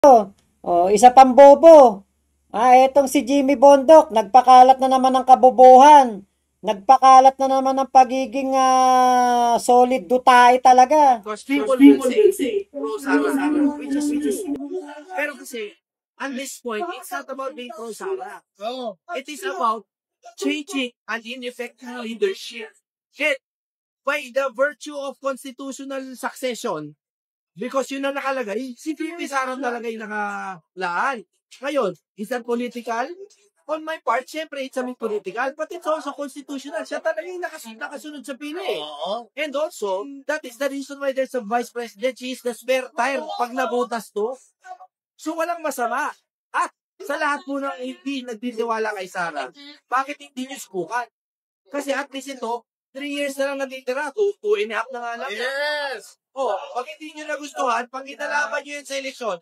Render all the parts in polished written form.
Oh, isa pang bobo. Etong si Jimmy Bondok, nagpakalat na naman ng kabobohan. Nagpakalat na naman ng pagiging solid dutae talaga. Because people will say, pro-Sara, which is. Pero kasi, at this point, it's not about being pro-Sara. It is about changing an ineffective leadership. Yet, by the virtue of constitutional succession, because yun ang nakalagay, si P.P. Sara talaga yung nakalaan. Ngayon, is that political? On my part, syempre, it's a bit political, but it's also constitutional. Siya talaga yung nakasunod sa pila eh. And also, that is the reason why there's a vice president. She is the spare tire pag nabotas to. So, walang masama. At sa lahat po ng hindi nagtitiwala kay Sara, bakit hindi nyo subukan? Kasi at least ito, 3 years na lang natitira. 2.5 na nga lang. Yes! Pag hindi nyo nagustuhan, pag inalaban nyo yun sa eleksyon,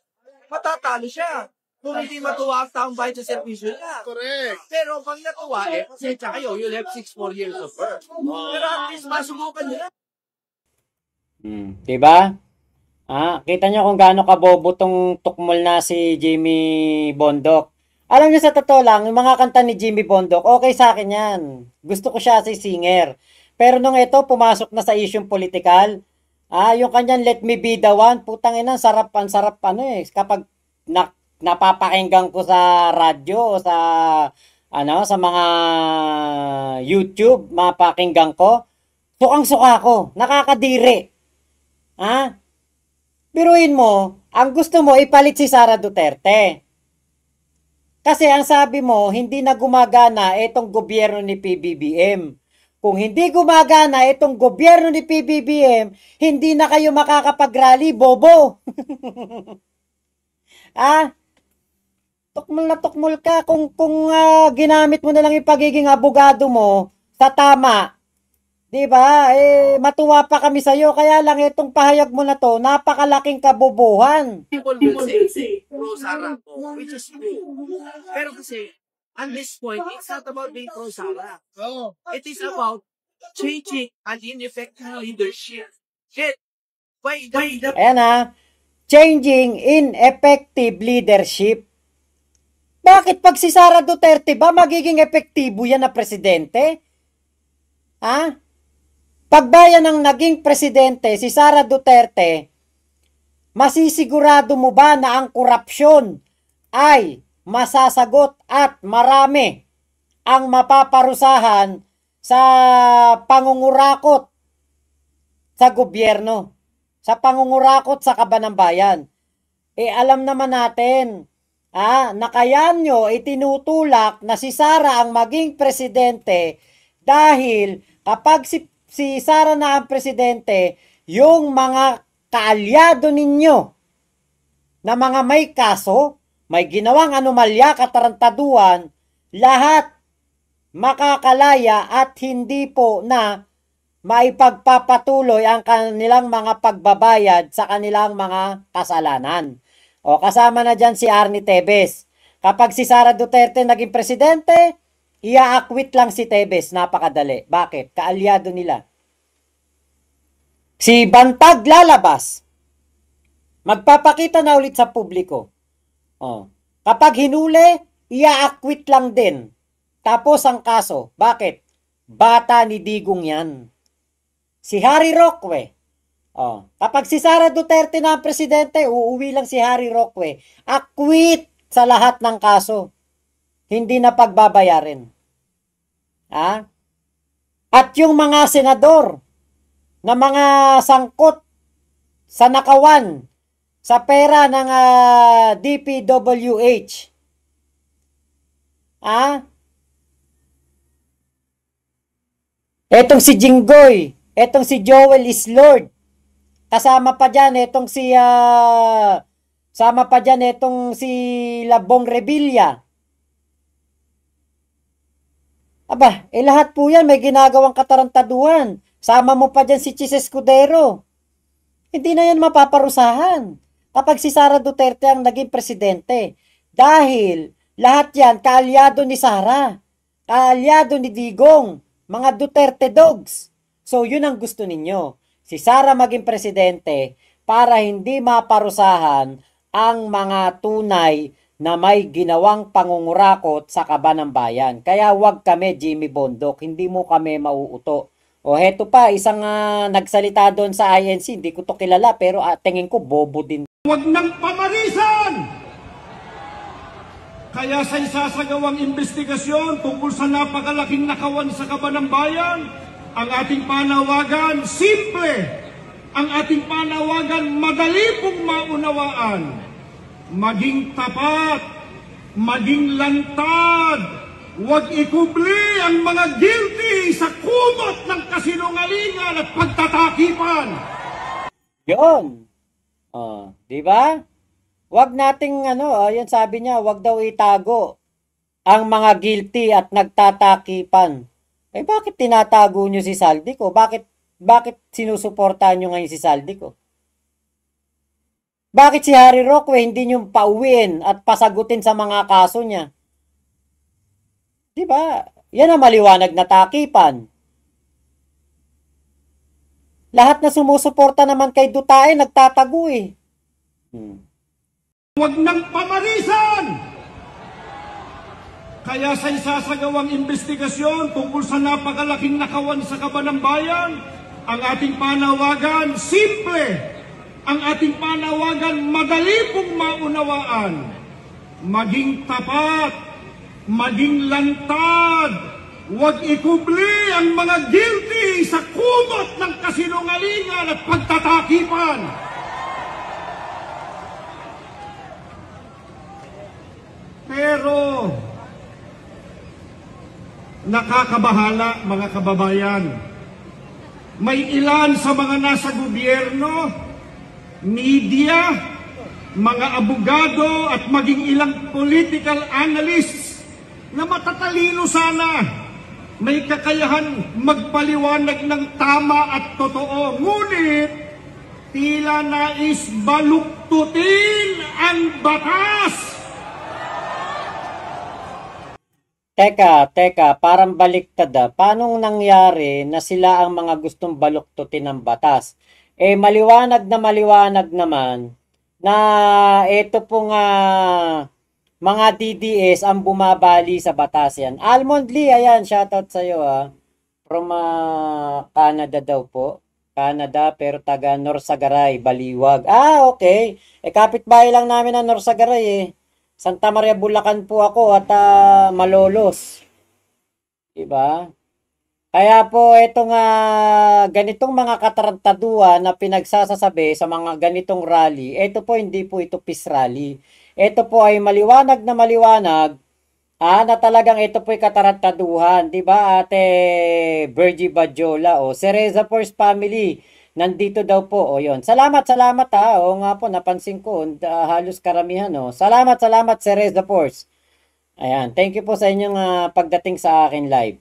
matatalo siya. Kung hindi matuwa ang taong bayan sa servisyo niya. Correct. Pero pag natuwa, pasensya kayo, you'll have 6 more years of work. Pero at least masubukan nyo na. Diba? Kita nyo kung gaano kabobo tong tukmol na si Jimmy Bondok. Alam nyo sa totoo lang, yung mga kanta ni Jimmy Bondok, okay sa akin yan. Gusto ko siya si singer. Pero nung ito, pumasok na sa isyong politikal, yung kanyang Let Me Be The One, putang ina, sarap kapag napapakinggan ko sa radyo o sa mga YouTube, mapakinggan ko, sukang-suka ko, nakakadiri. Biruin mo, ang gusto mo ipalit si Sara Duterte. Kasi ang sabi mo, hindi na gumagana itong gobyerno ni PBBM. Kung hindi gumagana itong gobyerno ni PBBM, hindi na kayo makakapag-rally, bobo. Tukmol ka kung ginamit mo na lang yung pagiging abogado mo sa tama. 'Di ba? Matuwa pa kami sa iyo, kaya lang itong pahayag mo na to, napakalaking kabobohan. People will say, pro-Sara, which is true. Pero kasi, at this point, it's not about being pro-Sara. It is about changing an ineffective leadership. Yet, by the Ayan changing ineffective leadership. Bakit pag si Sara Duterte ba magiging epektibo yan na presidente? Pagbayan ng naging presidente si Sara Duterte, masisigurado mo ba na ang korupsyon ay masasagot at marami ang mapaparusahan sa pangungurakot sa gobyerno, sa pangungurakot sa kaban ng bayan? Alam naman natin, na kaya nyo itinutulak na si Sara ang maging presidente dahil kapag si Sara na ang presidente, yung mga kaalyado ninyo na mga may kaso, may ginawang anomalya, katarantaduan, lahat makakalaya at hindi po na maipagpapatuloy ang kanilang mga pagbabayad sa kanilang mga kasalanan. Kasama na dyan si Arnie Tevez. Kapag si Sara Duterte naging presidente, ia-acquit lang si Tevez. Napakadali. Bakit? Kaalyado nila. Si Bantag lalabas. Magpapakita na ulit sa publiko. Kapag hinuli, ia-acquit lang din. Tapos ang kaso. Bakit? Bata ni Digong yan. Si Harry Roque. Kapag si Sara Duterte na ang presidente, uuwi lang si Harry Roque. Acquit sa lahat ng kaso. Hindi na pagbabayarin. At yung mga senador na mga sangkot sa nakawan sa pera ng DPWH. Etong si Jinggoy, etong si Joel Islord. Kasama pa dyan etong si Labong Revilla. Lahat po yan may ginagawang katarantaduhan. Sama mo pa dyan si Chis Escudero. Hindi na yan mapaparusahan kapag si Sara Duterte ang naging presidente. Dahil lahat yan kaalyado ni Sara, kaalyado ni Digong, mga Duterte dogs. So yun ang gusto ninyo. Si Sara maging presidente para hindi maparusahan ang mga tunay na may ginawang pangungurakot sa kaban ng bayan. Kaya wag kami, Jimmy Bondok, hindi mo kami mauuto. O heto pa, isang nagsalita doon sa INC, hindi ko to kilala, pero tingin ko bobo din. Wag nang pamarisan! Kaya sa isasagawang investigasyon tungkol sa napakalaking nakawan sa kaban ng bayan, ang ating panawagan, simple. Ang ating panawagan, madali pong maunawaan. Maging tapat, maging lantad, huwag ikubli ang mga guilty sa kumot ng kasinungalingan at pagtatakipan. Yun. Di ba? Huwag nating yun sabi niya, huwag daw itago ang mga guilty at nagtatakipan. Eh bakit tinatago niyo si Saldico? Bakit sinusuportahan niyo ngayon si Saldico? Bakit si Harry Roque hindi niyo pauwiin at pasagutin sa mga kaso niya? Di ba? Yan ang maliwanag na takipan. Lahat na sumusuporta naman kay Dutae nagtatago eh. Huwag nang pamarisan! Kaya sa isasagawang investigasyon tungkol sa napakalaking nakawan sa kaban ng bayan, ang ating panawagan, simple. Ang ating panawagan, madali pong maunawaan. Maging tapat, maging lantad, huwag ikubli ang mga guilty sa kumot ng kasinungalingan at pagtatakipan. Pero nakakabahala, mga kababayan. May ilan sa mga nasa gobyerno, media, mga abogado at maging ilang political analysts na matatalino sana, may kakayahan magpaliwanag ng tama at totoo. Ngunit tila nais baluktutin ang batas. Teka, parang baliktad Paano nangyari na sila ang mga gustong baluktutin ng batas? Maliwanag naman na ito pong mga DDS ang bumabali sa batas yan. Almond Lee, ayan, shoutout sa'yo From Canada daw po. Canada, pero taga Norsagaray, Baliwag. Okay. Kapitbahay lang namin ang Norsagaray Santa Maria, Bulacan po ako at Malolos. Diba? Kaya po itong ganitong mga katarantaduan na pinagsasasabi sa mga ganitong rally, ito po hindi po ito peace rally. Ito po ay maliwanag na talagang ito po ay katarantaduhan. Diba, Ate Virgie Badjola o Cereza Force Family? Nandito daw po, yun. Salamat Oo nga po, napansin ko, halos karamihan, Salamat, Cereza Force. Ayan, thank you po sa inyong pagdating sa akin live.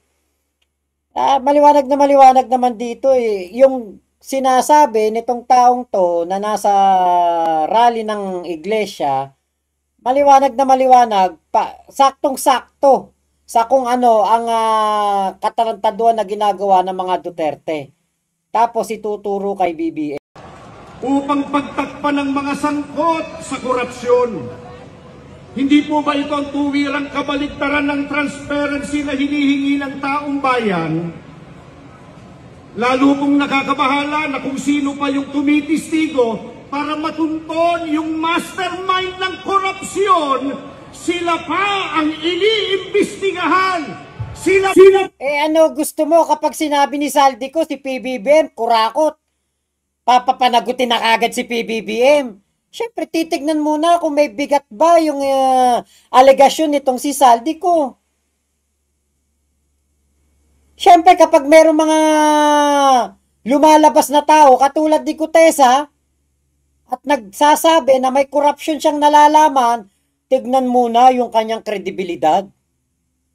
Maliwanag naman dito Yung sinasabi nitong taong to na nasa rally ng iglesia, maliwanag, saktong-sakto sa kung ano ang katarantaduhan na ginagawa ng mga Duterte. Tapos ituturo kay BBM. Upang pagtakpan ng mga sangkot sa korupsyon. Hindi po ba ito ang tuwirang kabaligtaran ng transparency na hinihingi ng taong bayan? Lalo pong nakakabahala na kung sino pa yung tumitistigo para matunton yung mastermind ng korupsyon, sila pa ang iniimbestigahan. Gusto mo kapag sinabi ni Saldico si PBBM, kurakot? Papapanagutin na kagad si PBBM. Siyempre, titignan muna kung may bigat ba yung alegasyon nitong si Saldico. Siyempre, kapag merong mga lumalabas na tao, katulad ni Gutesa, at nagsasabi na may corruption siyang nalalaman, tignan muna yung kanyang kredibilidad.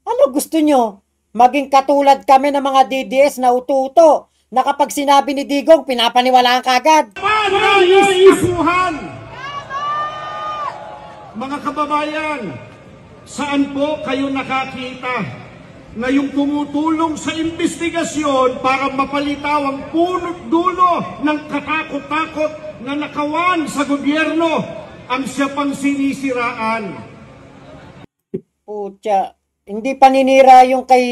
Ano gusto nyo? Maging katulad kami ng mga DDS na ututo na kapag sinabi ni Digong, pinapaniwalaan kagad. Panais-isuhan! Mga kababayan, saan po kayo nakakita na yung tumutulong sa investigasyon para mapalitaw ang punot dulo ng katakot-takot na nakawan sa gobyerno ang siya pang sinisiraan. Putya, hindi paninira yung kay,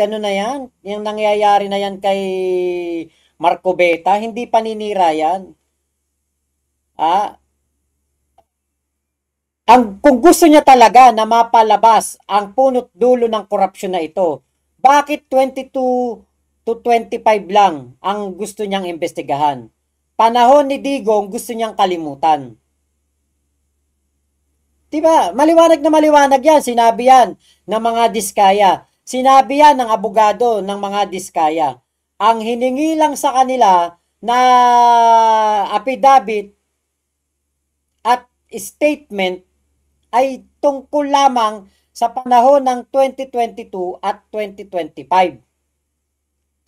ano na yan, yung nangyayari na yan kay Marco Beta, hindi paninira yan. Kung gusto niya talaga na mapalabas ang punot dulo ng korupsyon na ito, bakit 22 to 25 lang ang gusto niyang imbestigahan? Panahon ni Digong gusto niyang kalimutan. Diba? Maliwanag na maliwanag yan. Sinabi yan ng mga diskaya. Sinabi yan ng abogado ng mga diskaya. Ang hiningi lang sa kanila na affidavit at statement ay tungkol lamang sa panahon ng 2022 at 2025.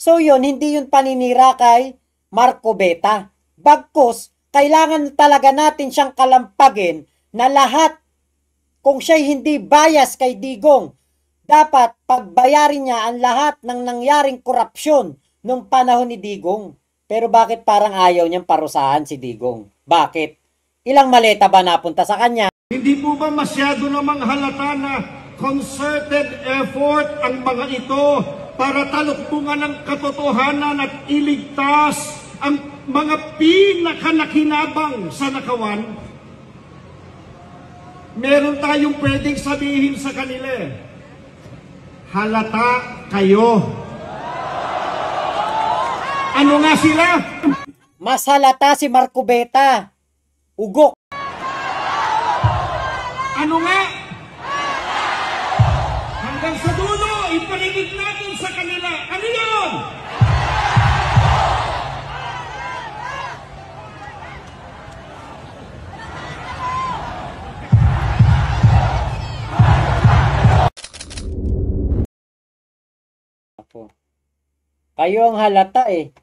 So yun, hindi yun paninira kay Marco Beta. Bagkus, kailangan talaga natin siyang kalampagin na lahat, kung siya'y hindi bias kay Digong, dapat pagbayarin niya ang lahat ng nangyaring korupsyon nung panahon ni Digong. Pero bakit parang ayaw niyang parusahan si Digong? Bakit? Ilang maleta ba napunta sa kanya? Hindi po ba masyado namang halata na concerted effort ang mga ito para taluktungan ng katotohanan at iligtas ang mga pinakanakinabang sa nakawan? Meron tayong pwedeng sabihin sa kanila, halata kayo. Ano nga sila? Mas halata si Marco Beta. Ugok. Ano nga? Hanggang sa dulo, iparinig natin sa kanila. Ano yun? Kayo ang halata eh.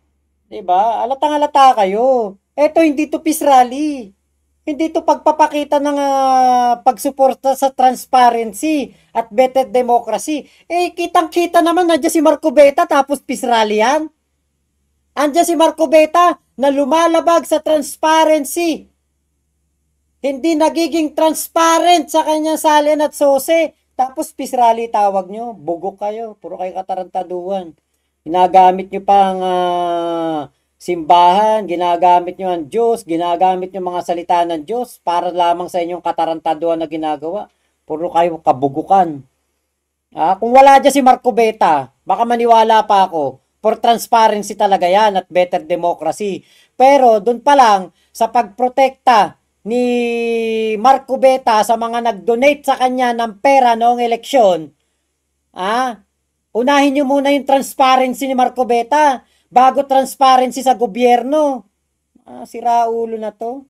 'Di ba? Halatang halata kayo. Eto hindi to peace rally. Hindi to pagpapakita ng pagsuporta sa transparency at better democracy. Eh kitang-kita naman nandiyan si Marco Beta tapos peace rally yan. Andiyan si Marco Beta na lumalabag sa transparency. Hindi nagiging transparent sa kanyang salin at sose. Tapos peace rally tawag nyo. Bugok kayo. Puro kayo katarantaduhan. Ginagamit nyo pang simbahan, ginagamit nyo ang Diyos, ginagamit nyo mga salita ng Diyos para lamang sa inyong katarantaduhan na ginagawa. Puro kayo kabugukan. Kung wala dyan si Marco Beta, baka maniwala pa ako. For transparency talaga yan at better democracy. Pero dun pa lang, sa pagprotekta ni Marco Beta sa mga nag-donate sa kanya ng pera noong eleksyon, unahin nyo muna yung transparency ni Marco Beta bago transparency sa gobyerno. Sira ulo na to.